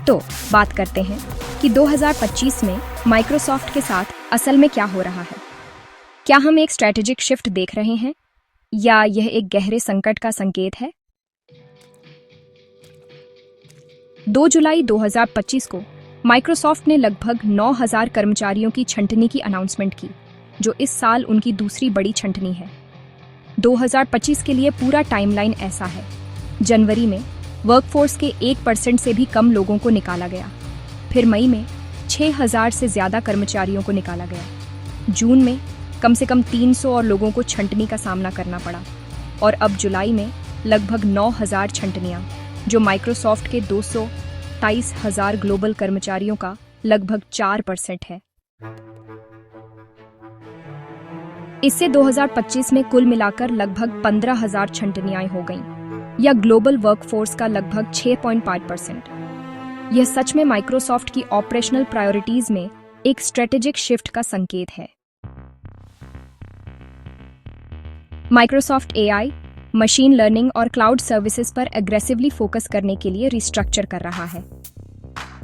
तो बात करते हैं कि 2025 में माइक्रोसॉफ्ट के साथ असल में क्या हो रहा है। क्या हम एक स्ट्रैटेजिक शिफ्ट देख रहे हैं या यह एक गहरे संकट का संकेत है? 2 जुलाई 2025 को माइक्रोसॉफ्ट ने लगभग 9,000 कर्मचारियों की छंटनी की अनाउंसमेंट की, जो इस साल उनकी दूसरी बड़ी छंटनी है। 2025 के लिए पूरा टाइमलाइन ऐसा है। जनवरी में वर्कफोर्स के 1% से भी कम लोगों को निकाला गया। फिर मई में 6,000 से ज़्यादा कर्मचारियों को निकाला गया। जून में कम से कम 300 और लोगों को छंटनी का सामना करना पड़ा। और अब जुलाई में लगभग 9,000 छंटनियाँ, जो माइक्रोसॉफ्ट के 223,000 ग्लोबल कर्मचारियों का लगभग 4% है। इससे 2025 में कुल मिलाकर लगभग 15,000 छंटनियाँ हो गईं, या ग्लोबल वर्कफोर्स का लगभग 6.5%। यह सच में माइक्रोसॉफ्ट की ऑपरेशनल प्रायोरिटीज में एक स्ट्रेटेजिक शिफ्ट का संकेत है। माइक्रोसॉफ्ट एआई, मशीन लर्निंग और क्लाउड सर्विसेज पर एग्रेसिवली फोकस करने के लिए रिस्ट्रक्चर कर रहा है।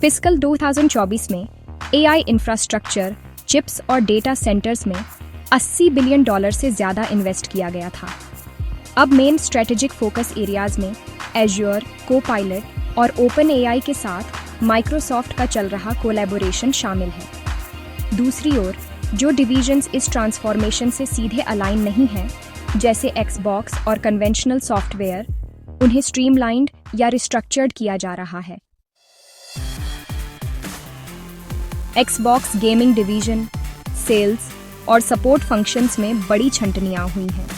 फिस्कल 2024 में एआई इंफ्रास्ट्रक्चर, चिप्स और डेटा सेंटर्स में $80 बिलियन से ज्यादा इन्वेस्ट किया गया था। अब मेन स्ट्रेटेजिक फोकस एरियाज में एज्योर, कोपायलट और ओपन एआई के साथ माइक्रोसॉफ्ट का चल रहा कोलैबोरेशन शामिल है। दूसरी ओर, जो डिवीजन्स इस ट्रांसफॉर्मेशन से सीधे अलाइन नहीं हैं, जैसे एक्सबॉक्स और कन्वेंशनल सॉफ्टवेयर, उन्हें स्ट्रीमलाइंड या रिस्ट्रक्चर्ड किया जा रहा है। एक्सबॉक्स गेमिंग डिवीजन, सेल्स और सपोर्ट फंक्शंस में बड़ी छंटनियां हुई हैं।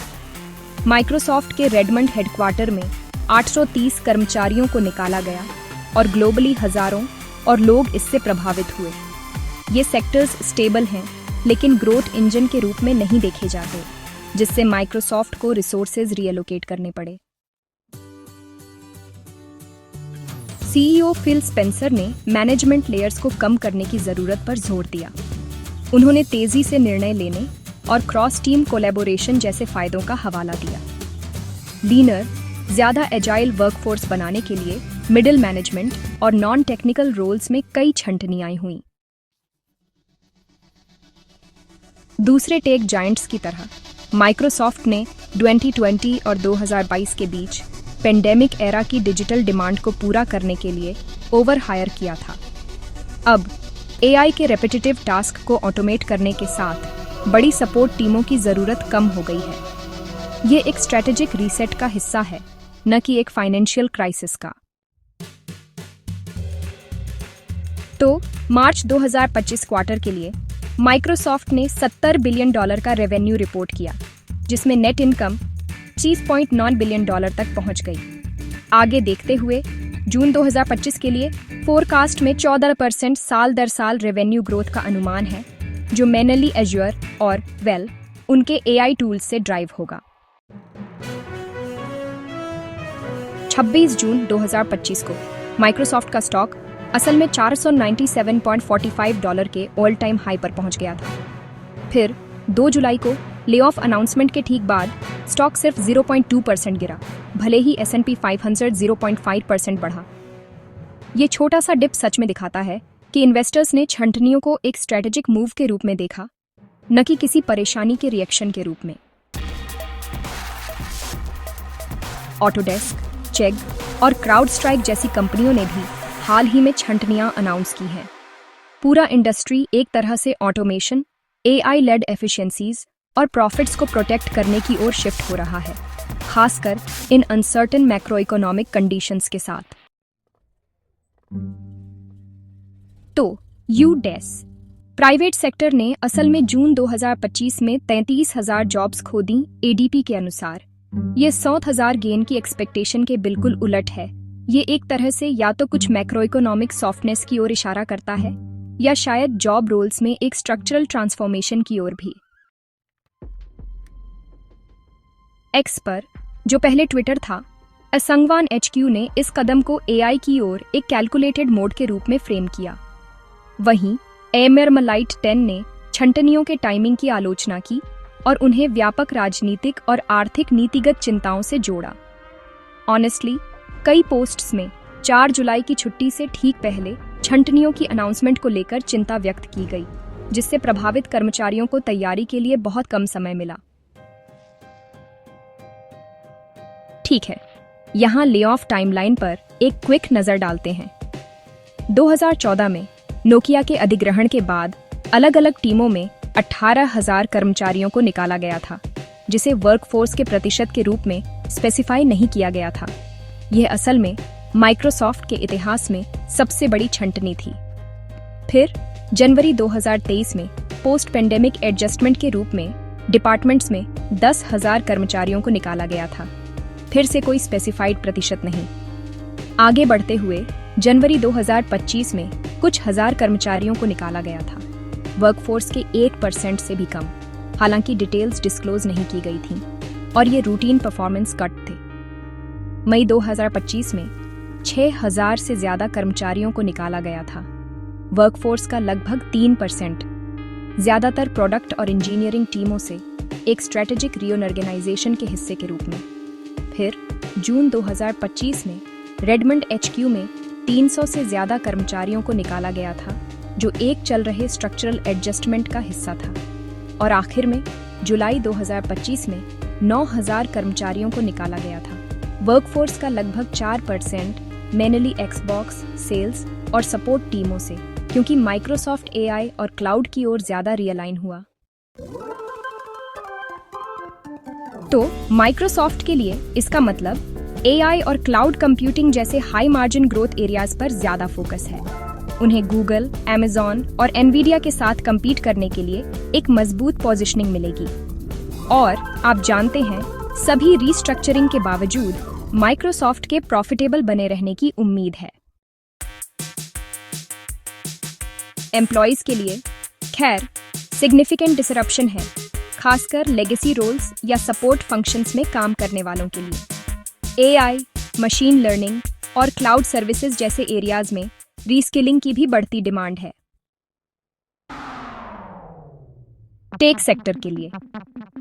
माइक्रोसॉफ्ट के रेडमंड हेडक्वार्टर में 830 कर्मचारियों को निकाला गया और ग्लोबली हजारों और लोग इससे प्रभावित हुए। ये सेक्टर्स स्टेबल हैं, लेकिन ग्रोथ इंजन के रूप में नहीं देखे जाते, जिससे माइक्रोसॉफ्ट को रिसोर्सेज रीएलोकेट करने पड़े। सीईओ फिल स्पेंसर ने मैनेजमेंट लेयर्स को कम करने की जरूरत पर जोर दिया। उन्होंने तेजी से निर्णय लेने और क्रॉस टीम कोलैबोरेशन जैसे फायदों का हवाला दिया। लीनर, ज्यादा एजाइल वर्कफोर्स बनाने के लिए मिडिल मैनेजमेंट और नॉन टेक्निकल रोल्स में कई छंटनियां हुईं। दूसरे टेक जायंट्स की तरह माइक्रोसॉफ्ट ने 2020 और 2022 के बीच पेंडेमिक एरा की डिजिटल डिमांड को पूरा करने के लिए ओवर हायर किया था। अब एआई के रेपिटेटिव टास्क को ऑटोमेट करने के साथ बड़ी सपोर्ट टीमों की जरूरत कम हो गई है। ये एक स्ट्रेटेजिक रीसेट का हिस्सा है, न कि एक फाइनेंशियल क्राइसिस का। तो मार्च 2025 क्वार्टर के लिए माइक्रोसॉफ्ट ने $70 बिलियन का रेवेन्यू रिपोर्ट किया, जिसमें नेट इनकम $30.9 बिलियन तक पहुंच गई। आगे देखते हुए जून 2025 के लिए फोरकास्ट में 14% साल दर साल रेवेन्यू ग्रोथ का अनुमान है, जो मेनली एज्योर और वेल उनके एआई टूल्स से ड्राइव होगा। 26 जून 2025 को माइक्रोसॉफ्ट का स्टॉक असल में $497.45 के ऑल टाइम हाई पर पहुंच गया था। फिर 2 जुलाई को लेऑफ अनाउंसमेंट के ठीक बाद स्टॉक सिर्फ 0.2% गिरा, भले ही S&P 500 0.5% बढ़ा। ये छोटा सा डिप सच में दिखाता है कि इन्वेस्टर्स ने छंटनियों को एक स्ट्रेटेजिक मूव के रूप में देखा, न कि किसी परेशानी के रिएक्शन के रूप में। ऑटोडेस्क, चेग और क्राउडस्ट्राइक जैसी कंपनियों ने भी हाल ही में छंटनियां अनाउंस की हैं। पूरा इंडस्ट्री एक तरह से ऑटोमेशन, एआई लेड एफिशिएंसीज और प्रॉफिट्स को प्रोटेक्ट करने की ओर शिफ्ट हो रहा है, खासकर इन अनसर्टेन मैक्रो इकोनॉमिक कंडीशंस के साथ। तो यूडेस प्राइवेट सेक्टर ने असल में जून 2025 में 33,000 जॉब्स खो दी। एडीपी के अनुसार ये 100,000 गेन की एक्सपेक्टेशन के बिल्कुल उलट है। ये एक तरह से या तो कुछ मैक्रो इकोनॉमिक सॉफ्टनेस की ओर इशारा करता है, या शायद जॉब रोल्स में एक स्ट्रक्चरल ट्रांसफॉर्मेशन की ओर भी। एक्स पर, जो पहले ट्विटर था, असंगवान एचक्यू ने इस कदम को एआई की ओर एक कैलकुलेटेड मोड के रूप में फ्रेम किया। वहीं एमरमलाइट 10 ने छंटनियों के टाइमिंग की आलोचना की और उन्हें व्यापक राजनीतिक और आर्थिक नीतिगत चिंताओं से जोड़ा। ऑनेस्टली, कई पोस्ट्स में 4 जुलाई की छुट्टी से ठीक पहले छंटनियों की अनाउंसमेंट को लेकर चिंता व्यक्त की गई, जिससे प्रभावित कर्मचारियों को तैयारी के लिए बहुत कम समय मिला। ठीक है, यहाँ ले ऑफ टाइमलाइन पर एक क्विक नजर डालते हैं। 2014 में नोकिया के अधिग्रहण के बाद अलग अलग टीमों में 18,000 कर्मचारियों को निकाला गया था, जिसे वर्कफोर्स के प्रतिशत के रूप में स्पेसिफाई नहीं किया गया था। यह असल में माइक्रोसॉफ्ट के इतिहास में सबसे बड़ी छंटनी थी। फिर जनवरी 2023 में पोस्ट पेंडेमिक एडजस्टमेंट के रूप में डिपार्टमेंट्स में 10,000 कर्मचारियों को निकाला गया था। फिर से कोई स्पेसिफाइड प्रतिशत नहीं। आगे बढ़ते हुए जनवरी 2025 में कुछ हजार कर्मचारियों को निकाला गया था, वर्कफोर्स के 8% से भी कम। हालांकि डिटेल्स डिस्क्लोज नहीं की गई थीं और ये रूटीन परफॉर्मेंस कट थे। मई 2025 में 6,000 से ज्यादा कर्मचारियों को निकाला गया था, वर्कफोर्स का लगभग 3%, ज्यादातर प्रोडक्ट और इंजीनियरिंग टीमों से एक स्ट्रेटेजिक रीऑर्गेनाइजेशन के हिस्से के रूप में। फिर जून 2025 में रेडमंड HQ में 300 से ज्यादा कर्मचारियों को निकाला गया था, जो एक चल रहे स्ट्रक्चरल एडजस्टमेंट का हिस्सा था। और आखिर में जुलाई 2025 में 9,000 कर्मचारियों को निकाला गया था, वर्कफोर्स का लगभग 4%, मेनली एक्सबॉक्स, सेल्स और सपोर्ट टीमों से, क्योंकि माइक्रोसॉफ्ट AI और क्लाउड की ओर ज्यादा रियलाइन हुआ। तो माइक्रोसॉफ्ट के लिए इसका मतलब AI और क्लाउड कंप्यूटिंग जैसे हाई मार्जिन ग्रोथ एरियाज पर ज्यादा फोकस है। उन्हें गूगल, Amazon और एनवीडिया के साथ compete करने के लिए एक मजबूत पोजीशनिंग मिलेगी। और आप जानते हैं, सभी रीस्ट्रक्चरिंग के बावजूद माइक्रोसॉफ्ट के प्रॉफिटेबल बने रहने की उम्मीद है। एम्प्लॉइज के लिए खैर सिग्निफिकेंट डिसरप्शन है, खासकर लेगेसी रोल्स या सपोर्ट फंक्शंस में काम करने वालों के लिए। AI, मशीन लर्निंग और क्लाउड सर्विसेज जैसे एरियाज में रीस्किलिंग की भी बढ़ती डिमांड है। टेक सेक्टर के लिए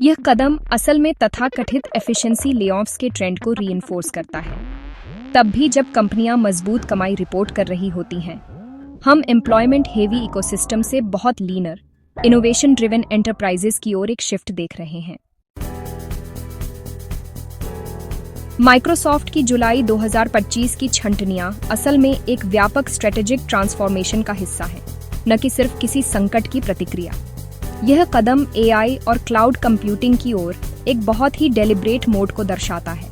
यह कदम असल में तथाकथित एफिशिएंसी लेऑफ्स के ट्रेंड को रीइंफोर्स करता है, तब भी जब कंपनियां मजबूत कमाई रिपोर्ट कर रही होती हैं। हम एम्प्लॉयमेंट हेवी इकोसिस्टम से बहुत लीनर, इनोवेशन ड्रिवन एंटरप्राइजेस की ओर एक शिफ्ट देख रहे हैं। माइक्रोसॉफ्ट की जुलाई 2025 की छंटनियां असल में एक व्यापक स्ट्रेटेजिक ट्रांसफॉर्मेशन का हिस्सा है, न कि सिर्फ किसी संकट की प्रतिक्रिया। यह कदम AI और क्लाउड कंप्यूटिंग की ओर एक बहुत ही डेलिब्रेट मोड को दर्शाता है,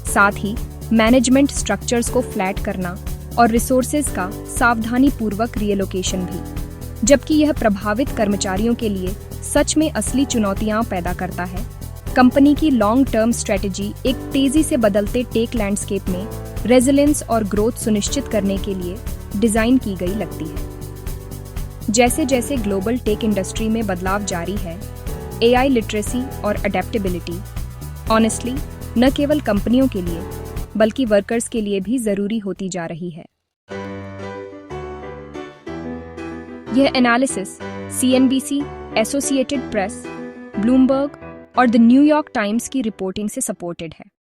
साथ ही मैनेजमेंट स्ट्रक्चर्स को फ्लैट करना और रिसोर्सेज का सावधानीपूर्वक रीएलोकेशन भी। जबकि यह प्रभावित कर्मचारियों के लिए सच में असली चुनौतियां पैदा करता है। कंपनी की लॉन्ग टर्म स्ट्रेटजी एक तेजी से बदलते टेक लैंडस्केप में रेजिलेंस और ग्रोथ सुनिश्चित करने के लिए डिजाइन की गई लगती है। जैसे जैसे ग्लोबल टेक इंडस्ट्री में बदलाव जारी है, AI लिटरेसी और अडेप्टेबिलिटी ऑनेस्टली न केवल कंपनियों के लिए बल्कि वर्कर्स के लिए भी जरूरी होती जा रही है। यह analysis CNBC, associated press, Bloomberg और द न्यूयॉर्क टाइम्स की रिपोर्टिंग से सपोर्टेड है।